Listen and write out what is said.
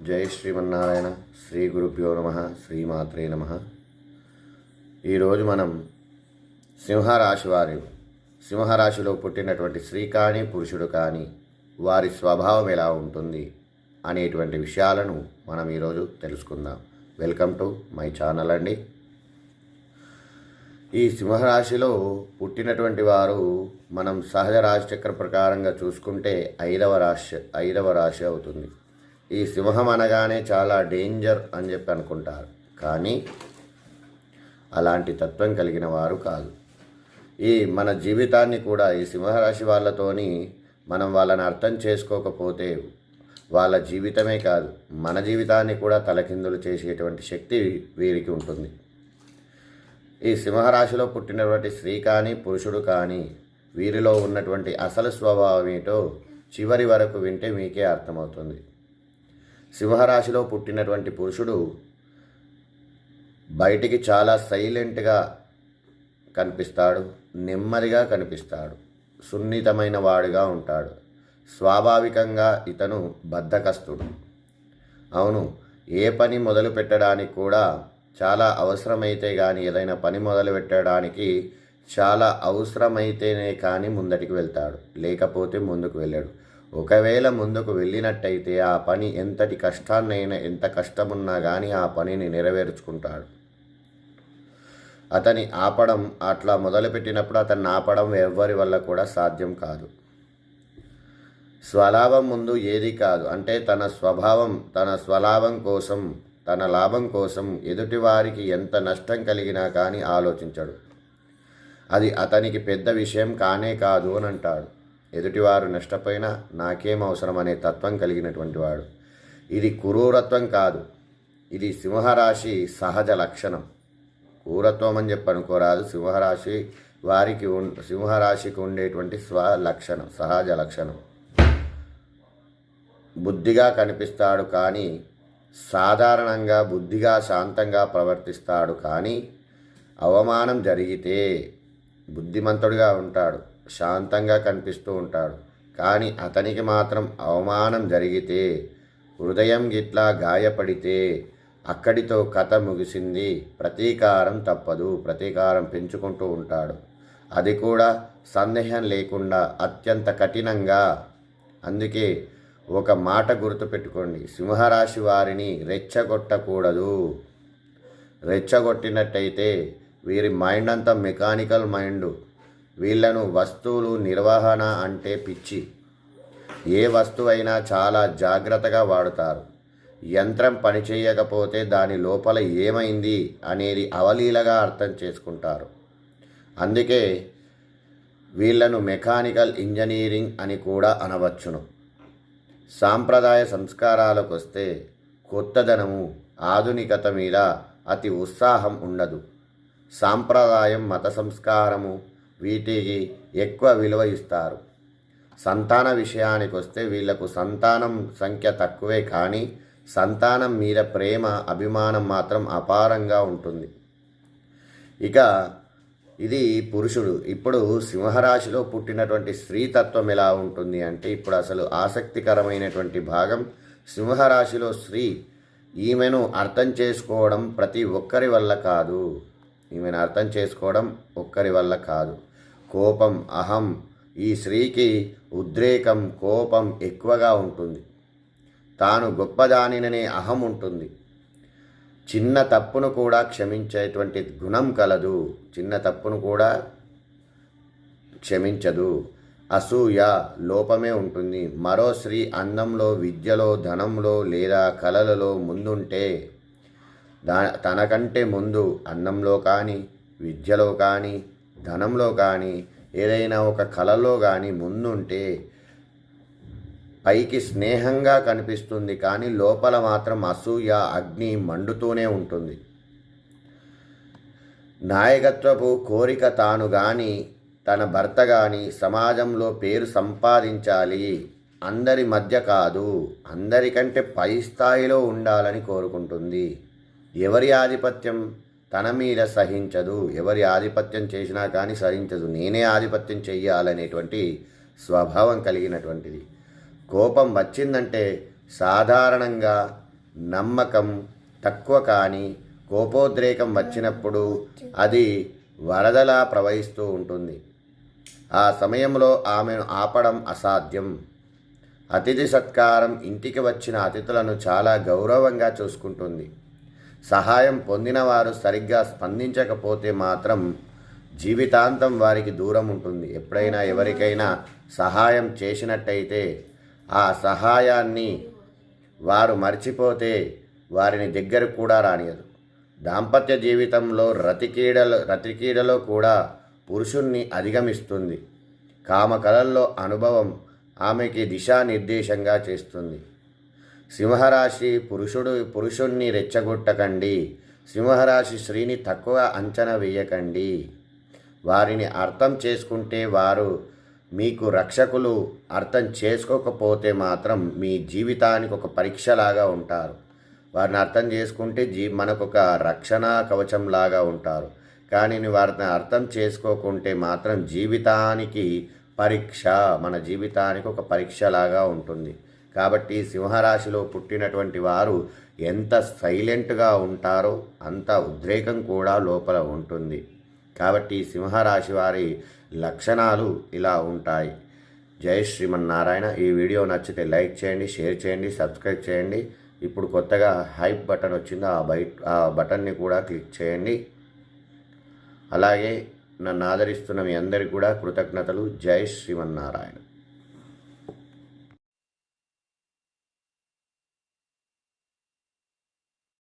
జై శ్రీమన్నారాయణ. శ్రీ గురుభ్యో నమ. శ్రీమాత్రే నమ. ఈరోజు మనం సింహరాశిలో పుట్టినటువంటి స్త్రీ కానీ పురుషుడు కానీ వారి స్వభావం ఎలా ఉంటుంది అనేటువంటి విషయాలను మనం ఈరోజు తెలుసుకుందాం. వెల్కమ్ టు మై ఛానల్ అండి. ఈ సింహరాశిలో పుట్టినటువంటి వారు మనం సహజ రాశిచక్ర ప్రకారంగా చూసుకుంటే ఐదవ రాశి అవుతుంది. ఈ సింహం అనగానే చాలా డేంజర్ అని చెప్పి అనుకుంటారు, కానీ అలాంటి తత్వం కలిగిన వారు కాదు. ఈ మన జీవితాన్ని కూడా ఈ సింహరాశి వాళ్ళతోని మనం వాళ్ళని అర్థం చేసుకోకపోతే వాళ్ళ జీవితమే కాదు మన జీవితాన్ని కూడా తలకిందులు చేసేటువంటి శక్తి వీరికి ఉంటుంది. ఈ సింహరాశిలో పుట్టినటువంటి స్త్రీ కానీ పురుషుడు కానీ వీరిలో ఉన్నటువంటి అసలు స్వభావం ఏంటో చివరి వరకు వింటే మీకే అర్థమవుతుంది. సింహరాశిలో పుట్టినటువంటి పురుషుడు బయటికి చాలా సైలెంట్గా కనిపిస్తాడు, నెమ్మదిగా కనిపిస్తాడు, సున్నితమైన వాడిగా ఉంటాడు. స్వాభావికంగా ఇతను బద్ధకస్తుడు. అవును, ఏ పని మొదలు పెట్టడానికి కూడా చాలా అవసరమైతే కానీ ఏదైనా పని మొదలు పెట్టడానికి చాలా అవసరమైతేనే కానీ ముందటికి వెళ్తాడు, లేకపోతే ముందుకు వెళ్ళాడు. ఒకవేళ ముందుకు వెళ్ళినట్టయితే ఆ పని ఎంత కష్టమున్నా కానీ ఆ పనిని నెరవేర్చుకుంటాడు. అతని ఆపడం అట్లా మొదలుపెట్టినప్పుడు అతన్ని ఆపడం ఎవ్వరి వల్ల కూడా సాధ్యం కాదు. స్వలాభం ముందు ఏది కాదు, అంటే తన స్వభావం తన స్వలాభం కోసం తన లాభం కోసం ఎదుటివారికి ఎంత నష్టం కలిగినా కానీ ఆలోచించడు. అది అతనికి పెద్ద విషయం కానే కాదు అని అంటాడు. ఎదుటివారు నష్టపోయినా నాకేం అవసరం అనే తత్వం కలిగినటువంటి వాడు. ఇది క్రూరత్వం కాదు, ఇది సింహరాశి సహజ లక్షణం. క్రూరత్వం అని చెప్పి అనుకోరాదు. సింహరాశికి ఉండేటువంటి స్వలక్షణం, సహజ లక్షణం. బుద్ధిగా కనిపిస్తాడు కానీ సాధారణంగా బుద్ధిగా శాంతంగా ప్రవర్తిస్తాడు, కానీ అవమానం జరిగితే బుద్ధిమంతుడిగా ఉంటాడు, శాంతంగా కనిపిస్తూ ఉంటాడు. కానీ అతనికి మాత్రం అవమానం జరిగితే హృదయం గిట్లా గాయపడితే అక్కడితో కథ ముగిసింది. ప్రతీకారం తప్పదు, ప్రతీకారం పెంచుకుంటూ ఉంటాడు. అది కూడా సందేహం లేకుండా అత్యంత కఠినంగా. అందుకే ఒక మాట గుర్తుపెట్టుకోండి, సింహరాశి వారిని రెచ్చగొట్టకూడదు. రెచ్చగొట్టినట్టయితే వీరి మైండ్ అంతా మెకానికల్ మైండ్. వీళ్ళను వస్తువులు నిర్వహణ అంటే పిచ్చి. ఏ వస్తువైనా చాలా జాగ్రత్తగా వాడుతారు. యంత్రం పనిచేయకపోతే దాని లోపల ఏమైంది అనేది అవలీలగా అర్థం చేసుకుంటారు. అందుకే వీళ్ళను మెకానికల్ ఇంజనీరింగ్ అని కూడా అనవచ్చును. సాంప్రదాయ సంస్కారాలకు వస్తే కొత్తదనము, ఆధునికత మీద అతి ఉత్సాహం ఉండదు. సాంప్రదాయం, మత సంస్కారము వీటికి ఎక్కువ విలువ ఇస్తారు. సంతాన విషయానికి వస్తే వీళ్లకు సంతానం సంఖ్య తక్కువే, కానీ సంతానం మీద ప్రేమ, అభిమానం మాత్రం అపారంగా ఉంటుంది. ఇక ఇది పురుషుడు. ఇప్పుడు సింహరాశిలో పుట్టినటువంటి స్త్రీతత్వం ఎలా ఉంటుంది అంటే, ఇప్పుడు అసలు ఆసక్తికరమైనటువంటి భాగం సింహరాశిలో స్త్రీ. ఈమెను అర్థం చేసుకోవడం ప్రతి ఒక్కరి వల్ల కాదు. కోపం, అహం. ఈ స్త్రీకి ఉద్రేకం, కోపం ఎక్కువగా ఉంటుంది. తాను గొప్పదానిననే అహం ఉంటుంది. చిన్న తప్పును కూడా క్షమించేటువంటి గుణం కలదు. చిన్న తప్పును కూడా క్షమించదు. అసూయ లోపమే ఉంటుంది. మరో స్త్రీ అందంలో, విద్యలో, ధనంలో లేదా కళలలో ముందుంటే తనకంటే ముందు అందంలో కానీ, విద్యలో కానీ, ధనంలో కానీ, ఏదైనా ఒక కళలో కానీ ముందుంటే పైకి స్నేహంగా కనిపిస్తుంది, కానీ లోపల మాత్రం అసూయ అగ్ని మండుతూనే ఉంటుంది. నాయకత్వపు కోరిక తాను కానీ తన భర్త కానీ సమాజంలో పేరు సంపాదించాలి, అందరి మధ్య కాదు, అందరికంటే పై స్థాయిలో ఉండాలని కోరుకుంటుంది. ఎవరి ఆధిపత్యం తన మీద సహించదు. ఎవరి ఆధిపత్యం చేసినా కానీ సహించదు. నేనే ఆధిపత్యం చెయ్యాలనేటువంటి స్వభావం కలిగినటువంటిది. కోపం వచ్చిందంటే సాధారణంగా నమ్మకం తక్కువ, కానీ కోపోద్రేకం వచ్చినప్పుడు అది వరదలా ప్రవహిస్తూ ఉంటుంది. ఆ సమయంలో ఆమెను ఆపడం అసాధ్యం. అతిథి సత్కారం ఇంటికి వచ్చిన అతిథులను చాలా గౌరవంగా చూసుకుంటుంది. సహాయం పొందిన వారు సరిగ్గా స్పందించకపోతే మాత్రం జీవితాంతం వారికి దూరం ఉంటుంది. ఎప్పుడైనా ఎవరికైనా సహాయం చేసినట్టయితే ఆ సహాయాన్ని వారు మర్చిపోతే వారిని దగ్గర కూడా రానియదు. దాంపత్య జీవితంలో రతికీడలో కూడా పురుషుణ్ణి అధిగమిస్తుంది. కామకళల్లో అనుభవం ఆమెకి దిశానిర్దేశంగా చేస్తుంది. సింహరాశి పురుషుణ్ణి రెచ్చగొట్టకండి. సింహరాశి స్త్రీని తక్కువ అంచనా వేయకండి. వారిని అర్థం చేసుకుంటే వారు మీకు రక్షకులు. అర్థం చేసుకోకపోతే మాత్రం మీ జీవితానికి ఒక పరీక్షలాగా ఉంటారు. వారిని అర్థం చేసుకుంటే మనకొక రక్షణ కవచంలాగా ఉంటారు. కానీ వారిని అర్థం చేసుకోకుంటే మాత్రం జీవితానికి పరీక్ష, మన జీవితానికి ఒక పరీక్షలాగా ఉంటుంది. కాబట్టి సింహరాశిలో పుట్టినటువంటి వారు ఎంత సైలెంట్గా ఉంటారో అంత ఉద్రేకం కూడా లోపల ఉంటుంది. కాబట్టి సింహరాశి వారి లక్షణాలు ఇలా ఉంటాయి. జై శ్రీమన్నారాయణ. ఈ వీడియో నచ్చితే లైక్ చేయండి, షేర్ చేయండి, సబ్స్క్రైబ్ చేయండి. ఇప్పుడు కొత్తగా హైప్ బటన్ వచ్చింది, ఆ బటన్ని కూడా క్లిక్ చేయండి. అలాగే నన్ను ఆదరిస్తున్న మీ అందరికీ కూడా కృతజ్ఞతలు. జై శ్రీమన్నారాయణ.